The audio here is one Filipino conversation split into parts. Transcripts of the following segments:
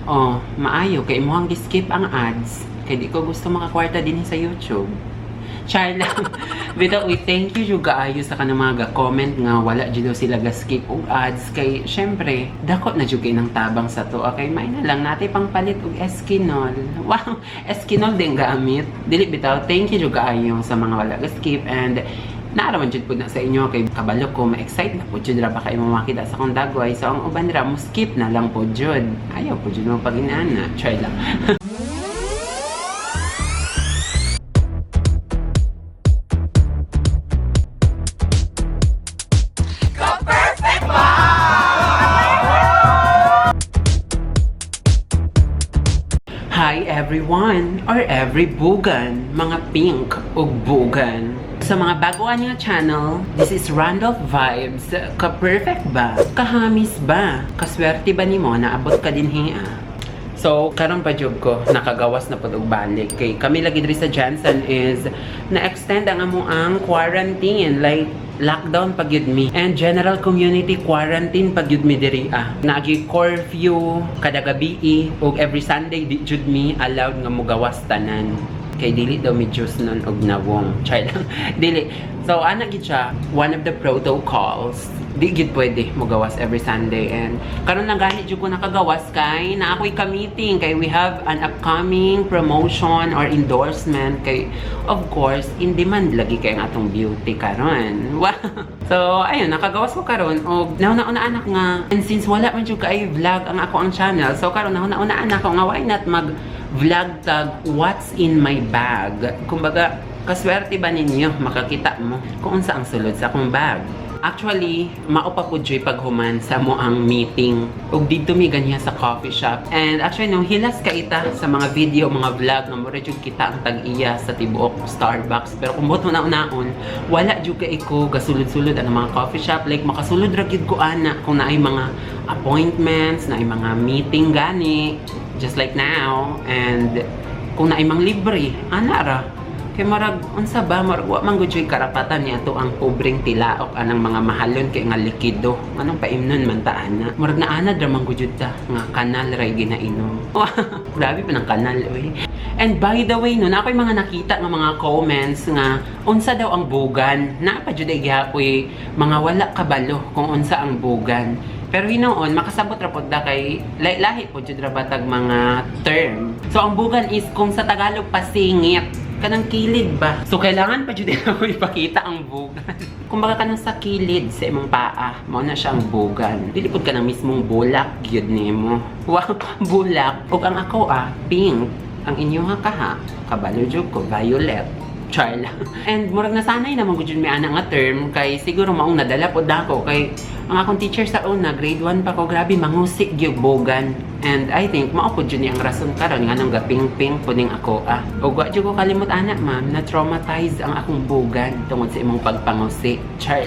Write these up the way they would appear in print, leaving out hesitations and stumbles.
Oh, maayo kay imuhang gi-skip ang ads. Kay di ko gusto makakwarta din sa YouTube. Char lang. Bitaw, we thank you juga ayo sa kanang mga comment nga wala jud sila ga-skip og ads kay syempre dako na jud kay nang tabang sa to. Okay, may na lang natay pangpalit og eskinol. Wow, eskinol din gamit. Dili bitaw, thank you juga ayo sa mga wala ga-skip and naaraman jud pud na sa inyo kay kabalo ko ma-excite na pud jud ra ba kay mo makita sa akong dagway. So ang uban ra mo skip na lang pud jud. Ayaw pud jud mo pag-inana. Try lang. Kaperfect ba? Hi everyone or every bugan, mga pink ug bugan. Sa mga baguan nga channel, this is Dolph Vibes. Kaperfect ba? Kahamis ba? Kaswerte ba nimo na abot ka din hiya? So, karon pa jud ko nakagawas na pud og balik kay kami lagi diri sa Johnson is na-extend ang amuang quarantine like lockdown pag yun mi and general community quarantine pag yun mi diri nagi curfew kada gabi og every Sunday di jud mi allowed nga mogawas tanan kay dili daw mi juice nun og nawong chai lang dili so ana gid siya one of the protocols di gid pwede mogawas every Sunday and karon lang gani jud ko nakagawas kay na ako'y ka-meeting kay we have an upcoming promotion or endorsement kay of course in demand lagi kay ang atong beauty karon. Wow. So ayun nakagawas ko karon og nauna-una anak nga and since wala man jud kay vlog ang ako ang channel so karon nauna-una anak ko nga why not mag vlog tag what's in my bag. Kumbaga kaswerte ba ninyo makakita mo kung unsa ang sulod sa akong bag. Actually, maupa po dyo'y paghuman sa mo ang meeting. Ug dito mi ganyan sa coffee shop. And actually, no, hilas ka ita sa mga video, mga vlog, na mura dyo'y kita ang tag-iya sa tibuok Starbucks. Pero kung buto na unaon, wala dyo'y ka iko gasulod-sulod ang mga coffee shop. Like, makasulod ragid ko ana kung naay mga appointments, naay mga meeting gani, just like now. And kung naay mga libre, ana ra. Kay marag unsa ba marag wa man gud karapatan niya to ang pobreng tilaok anang mga mahalon kay nga likido anong paimnon man ta ana marag naanad ra man gud ta nga kanal ray ginainom. Grabe pa ng kanal oy. And by the way no ako'y mga nakita nga mga comments nga unsa daw ang bugan na pa jud ay gihapoy mga wala kabalo kung unsa ang bugan. Pero hinoon, makasabot ra pod da kay lahi pod jud ra batag mga term. So ang bugan is kung sa Tagalog pasingit kanang kilid ba? So, kailangan pa dyan ako ipakita ang bugan. Kumbaga kanang sa kilid sa imong paa, mao na siya ang bugan. Dilipod ka ng mismong bulak, yun nimo. Wow, bulak. O ang ako pink. Ang inyong kaha, kabalo jud ko, violet. Char lang. And murag nasanay naman ko dyan may ana nga term, kay siguro maong nadala po dako. Kay ang akong teacher sa una, grade 1 pa ko, grabe, mangusik yung bugan. And I think, maupod yun yung rason karon nga nang gaping-ping po ning ako O wa dyan ko kalimut anak ma'am, na-traumatize ang akong bugan tungod sa imong pagpangusi. Char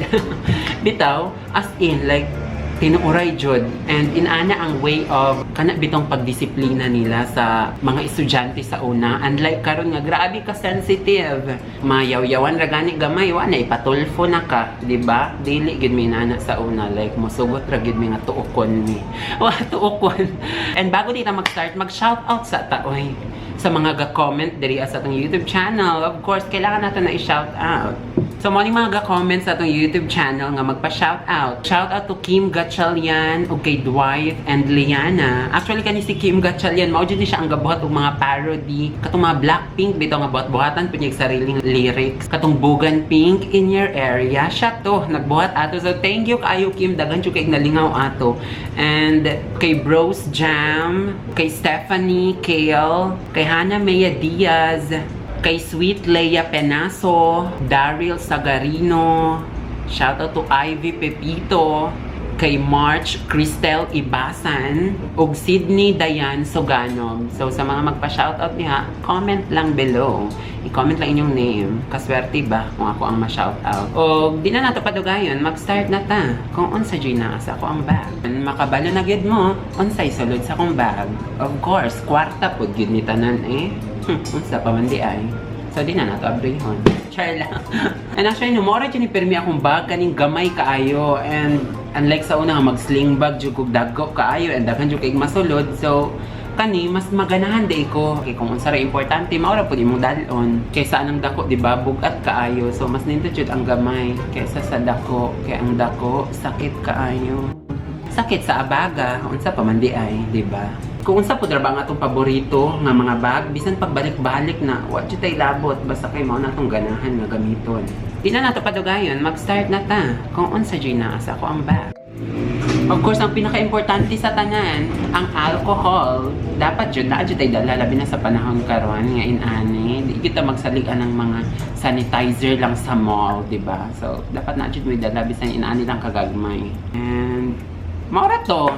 bitaw, as in, like, tinuuray jud and inana ang way of kana bitong pagdisiplina nila sa mga estudyante sa una unlike karon nga grabe ka sensitive mayaw-yawan ra gani gamay wa na ipatulfo na ka di ba dili gid mi inana sa una like mosugot ra gid mi nga tuokon mi wa tuokon and bago dita mag-start mag-shout out sa taoy sa mga ga-comment diri sa atong YouTube channel of course kailangan nato na i-shout out. So, mo mga ga-comment sa atong YouTube channel nga magpa-shoutout. Shoutout to Kim Gatchalian, o kay Dwight and Liana. Actually, kani si Kim Gatchalian, mao dyan siya ang gabuhat og mga parody. Katong mga Blackpink, bitaw nga buhat-buhatan po niya sariling lyrics. Katong Bugan Pink in your area. Siya to, nagbuhat ato. So, thank you kayo Kim, dagan siya kay nalingaw ato. And kay Bros Jam, kay Stephanie Kale, kay Hannah Maya Diaz, kay Sweet Leia Penaso, Daryl Sagarino, shoutout to Ivy Pepito, kay March Cristel Ibasan, ug Sydney Dayan Soganog. So sa mga magpa-shoutout niya, comment lang below. I-comment lang inyong name. Kaswerte ba kung ako ang ma-shoutout? O di na nato padugayon, mag-start na ta. Kung unsa dyan na sa ako ang bag. Makabalo na gyud mo, unsay sulod sa akong bag. Of course, kwarta po gyud ni tanan unsa pa man di ay. So di na nato abrihon. Char lang. And actually, numora dyan ipermi akong bag kaning gamay kaayo. And unlike sa una mag-sling bag, dyan kong dagko kaayo. And daghan dyan kaig masulod. So, kani mas maganahan day ko kay kung unsa ra importante maura pud imong dalon kaysa anang dako di ba bugat kaayo, so mas nindot jud ang gamay kaysa sa dako kay ang dako sakit kaayo, sakit sa abaga unsa pa man di ay di ba. Kung unsa pud ra ba ang atong paborito nga mga bag bisan pagbalik-balik na wa jud tay labot basta kay mao na atong ganahan nga gamiton. Di na nato padugayon, mag-start na ta kung unsa jud naa sa ako ang bag. Of course, ang pinaka-importante sa tanan, ang alcohol. Dapat jud na jud ay dala labi na sa panahon karon nga inani. Di kita magsaligan ng mga sanitizer lang sa mall, di ba? So, dapat na jud mo dala bisan inani lang kagagmay. And maura to.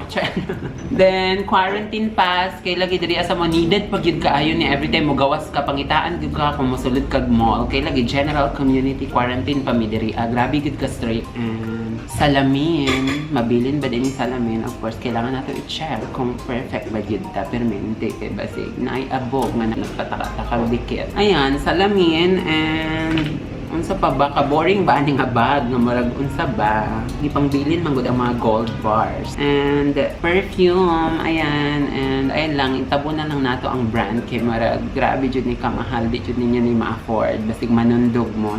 Then, quarantine pass. Kay lagi diri asa mo needed pag yun kaayo ni every time mo gawas ka pangitaan gyud ka kung mosulod kag mall. Kay lagi general community quarantine pa mi diri. Grabe gyud ka straight. And salamin, mabilin ba din yung salamin? Of course, kailangan nato i-check kung perfect ba gyud ta permente kay basig na ay abog nga nagpataka-takaw dikit. Ayan, salamin and unsa pa ba ka boring ba ani nga bag nga murag unsa ba di pangbilin man gud ang mga gold bars and perfume. Ayan, and ayan lang itabunan lang nato ang brand kay murag grabe jud ni kamahal di jud ninyo ni ma-afford basig manundog mo.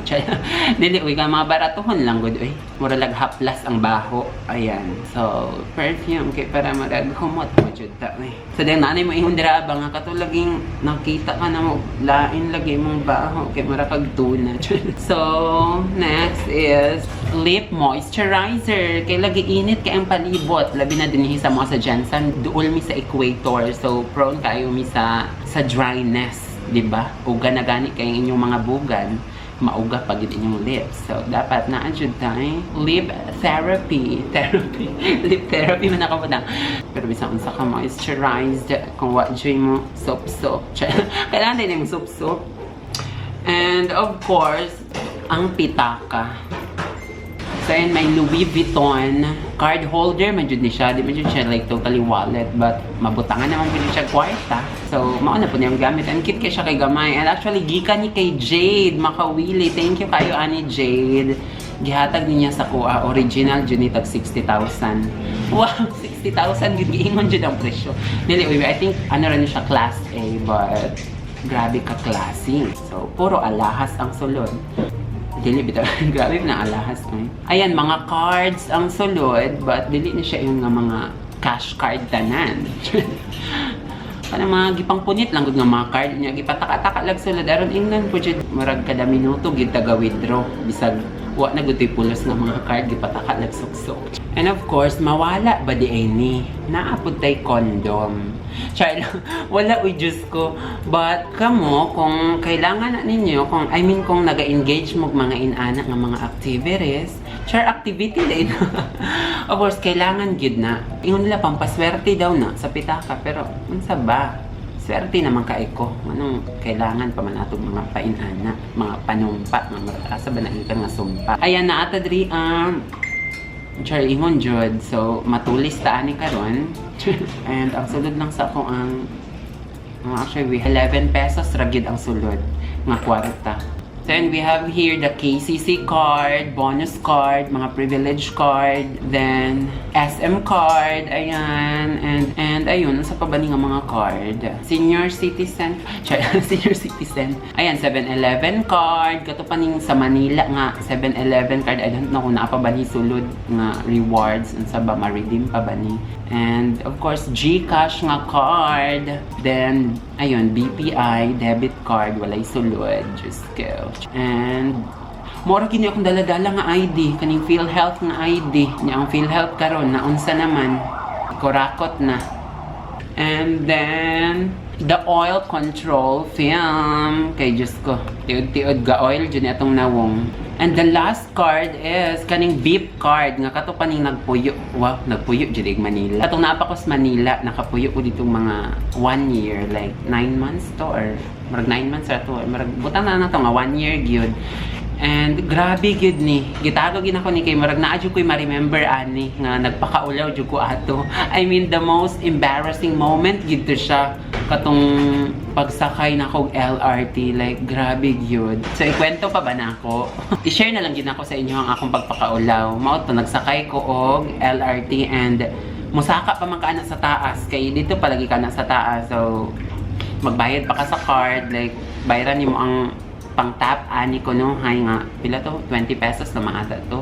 Dili uy ka mga baratohon lang gud uy mura lag haplas ang baho. Ayan, so perfume kay para murag humot mo jud ta uy. So deng nanay mo ihon dira ba nga katulaging nakita ka na mo lain lagi mong baho kay mura kag tuna. So, next is lip moisturizer. Kay lagi init kay ang palibot. Labi na din sa mga sa Jansan. Duol mi sa equator. So, prone kayo mi sa dryness. Diba? Uga na gani kay inyong mga bugan. Mauga pag inyong lips. So, dapat na-adjud tayo. Lip therapy. Lip therapy man ako pa pero bisang unsa ka moisturized. Kung wajay mo soap. Kailangan din yung soap. And of course, ang pitaka. So, yun, may Louis Vuitton card holder. Medyo ni siya. Di medyo siya like totally wallet. But, mabutangan naman po siya kwarta. So, mauna po niya yung gamit. And kit kay siya kay gamay. And actually, gikan ni kay Jade Makawili. Thank you kayo, ani Jade. Gihatag niya sa kuha. Original, junitag 60,000. Wow, 60,000. Giingon dyan ang presyo. Dili, I think, ano rin siya, class A. But, grabe ka klase. So, puro alahas ang sulod. Dili bitaw. Grabe na alahas eh. Ayan, mga cards ang sulod, but dili na siya yung mga cash card tanan. Parang mga gipang punit lang gud nga mga card niya gipataka-taka lag sulod aron ingnan po jud murag kada minuto gid taga withdraw bisag wa na gud pulos nga mga card gipataka lag suksok. And of course, mawala ba di ay ni? Naapod tay condom. Char, wala uy Diyos ko. But kamo, kung kailangan na ninyo, kung naga-engage mo mga inana ng mga activities, activity din. Of course, kailangan gid na. Ingon nila pampaswerte daw na sa pitaka. Pero, unsa ba? Swerte naman ko. Anong kailangan pa man atong mga painana, mga panumpa, mga asa ba na ikan nga sumpa. Ayan na ata diri ingon jud. So, matulis ta ani karon. And ang sulod lang sa ako ang actually 11 pesos ragid ang sulod nga kwarta. Then we have here the KCC card, bonus card, mga privilege card, then SM card, ayan, and ayun, sa pa ba nga mga card? Senior citizen, senior citizen, ayan, 7-Eleven card, kato pa ning sa Manila nga, 7-Eleven card, I don't know kung naapa ba ni sulod nga rewards, unsa ba, ma-redeem pa ba ni? And of course, GCash nga card, then, ayun, BPI, debit card, walay sulod, just go. And mora kini akong dala-dala nga ID, kaning PhilHealth nga ID. Nya ang PhilHealth karon naunsa naman, kurakot na. And then the oil control film, kay Diyos ko, tiod-tiod ga oil dyan atong nawong. And the last card is kaning beep card nga kato pa ning nagpuyo. Wow, nagpuyo dyan Manila. Atong napakos Manila, nakapuyo ko ditong mga 1 year, like 9 months to, or marag 9 months ra to, marag butang na to nga 1 year gyud. And grabe gyud ni. Gitago gid ako ni kay marag naa jud koy ma-remember ani nga nagpakaulaw jud ko ato. I mean the most embarrassing moment gid to siya katong pagsakay na kog LRT, like grabe gyud. So ikwento pa ba nako? I-share na lang gid nako sa inyo ang akong pagpakaulaw. Mao to nagsakay ko og LRT and musaka pa man ka na sa taas kay dito palagi ka na sa taas, so magbayad pa ka sa card, like bayaran nimo ang pang tap ani ko no, hay nga pila to 20 pesos na maata to.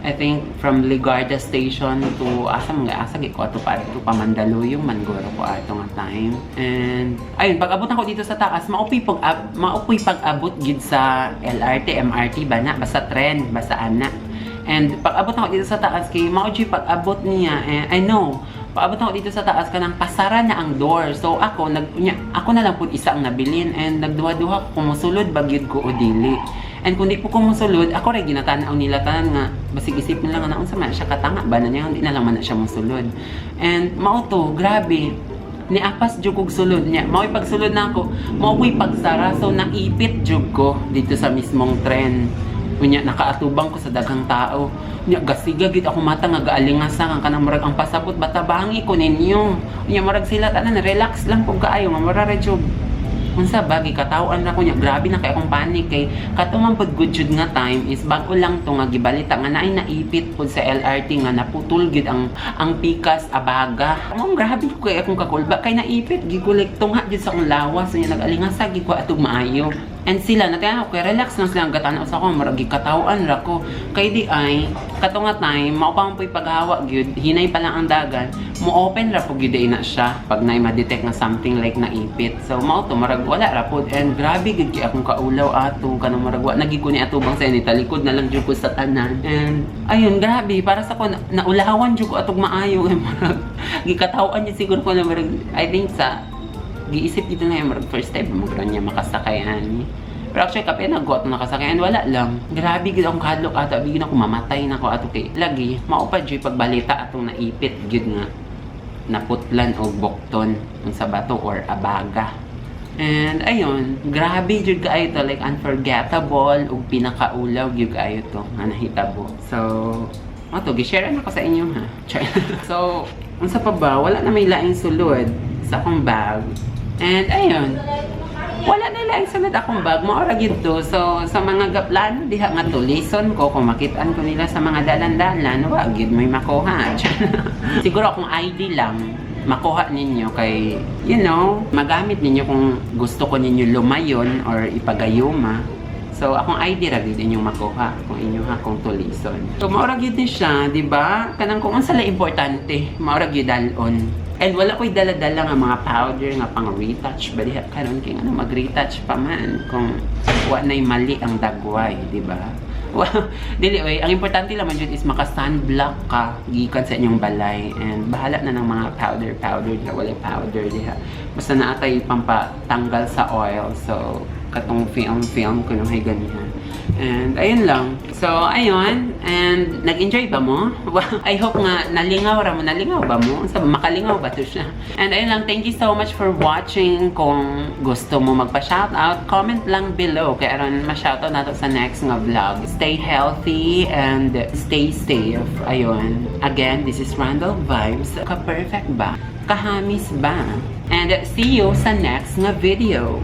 I think from Ligarda station to asa ko ato pa to Mandaluyong Mangoro ko ato nga time. And ayun, pag abot ako dito sa taas, maupoy pag-abot gid sa LRT, MRT ba na, basta tren, basta ana. And pag abot ako dito sa taas kay mao pag abot niya, I know paabot ako dito sa taas kanang pasara na ang door. So ako na lang pud isa ang nabilin, and nagduha-duha ko kumusulod bagyod ko o dili. And kung di po kumusulod, ako rin ginatanaw nila tanan nga basig isip nila nga naon sa man siya katanga ba na niya, hindi na lang man na siya musulod. And mao to, grabe. Niapas jud kog sulod niya. Mao pagsulod na ako, mao ko'y pagsara, so naipit jud ko dito sa mismong tren. Unya nakaatubang ko sa daghang tao. Unya gasiga gid ako mata nga gaalingasa nga kanang murag ang pasabot batabangi ko ninyo. Unya murag sila tanan relax lang pug kaayo nga mura ra jud. Unsa bagi katawan ra ko nya, grabe na kay akong panic kay katumang pud good jud nga time is bago lang to nga gibalita nga naay naipit pud sa LRT nga naputol gid ang pikas abaga. Ang grabe ko kay akong kakulba kay naipit gigulik tungha jud sa akong lawas, nya nag-alingasa gid ko atog maayo. And sila nataya ko kay relax lang sila ang gatanaw sa ako, marag gikatawan ra ko kay di ay katunga time mao pa po'y paghawa gyud, hinay pa lang ang dagan, mo open ra pud gyud na siya pag naay ma-detect nga something like naipit. So mao to marag wala ra pud, and grabe gid kay akong kaulaw ato kanang marag wa nagig ko ni atubang sa ni talikod na lang jud ko sa tanan. And ayun, grabe para sa ko naulawan jud ko atog maayo kay marag gikatawan jud siguro ko na marag I think sa giisip dito na yung first time magro niya makasakayan. Pero actually kape naggot na nakasakayan, wala lang. Grabe gid akong kadlok ato, bigin ako mamatay na ko ato kay lagi mao pa jud pagbalita atong naipit jud nga naputlan o bokton sa bato or abaga. And ayun, grabe jud kaayo to, like unforgettable ug pinakaulaw jud kaayo to nga nahitabo. So ato gi-share na ko sa inyo ha. So unsa pa ba, wala na may laing sulod sa akong bag. And ayun, wala na lang sunod akong bag, maura gid to. So sa mga gaplano diha nga to listen ko kung makitaan ko nila sa mga dalan-dalan, wa gid may makuha. Siguro akong ID lang makuha ninyo kay you know, magamit ninyo kung gusto ko ninyo lumayon or ipagayuma. So akong ID ra gid inyong makuha kung inyo ha kung tulisan. So maura gid ni siya, di ba? Kanang kung unsa la importante, maura gid dalon. And wala ko'y dala-dala nga mga powder nga pang retouch ba diha karon kay ano mag-retouch pa man kung wa nay mali ang dagway, di ba? Wow, dili oy, ang importante lang man jud is maka-sunblock ka gikan sa inyong balay, and bahala na ng mga powder na wala powder diha. Basta naatay pampatanggal sa oil, so katong film ko nung hay ganyan. And ayun lang. So ayun, and nag-enjoy ba mo? Well, I hope nga nalingaw ba mo? Sa makalingaw ba to siya? And ayun lang, thank you so much for watching. Kung gusto mo magpa-shoutout, comment lang below kay aron ma-shoutout nato sa next nga vlog. Stay healthy and stay safe. Ayun. Again, this is Randall Vibes. Kaperfect ba? Kahamis ba? And see you sa next nga video.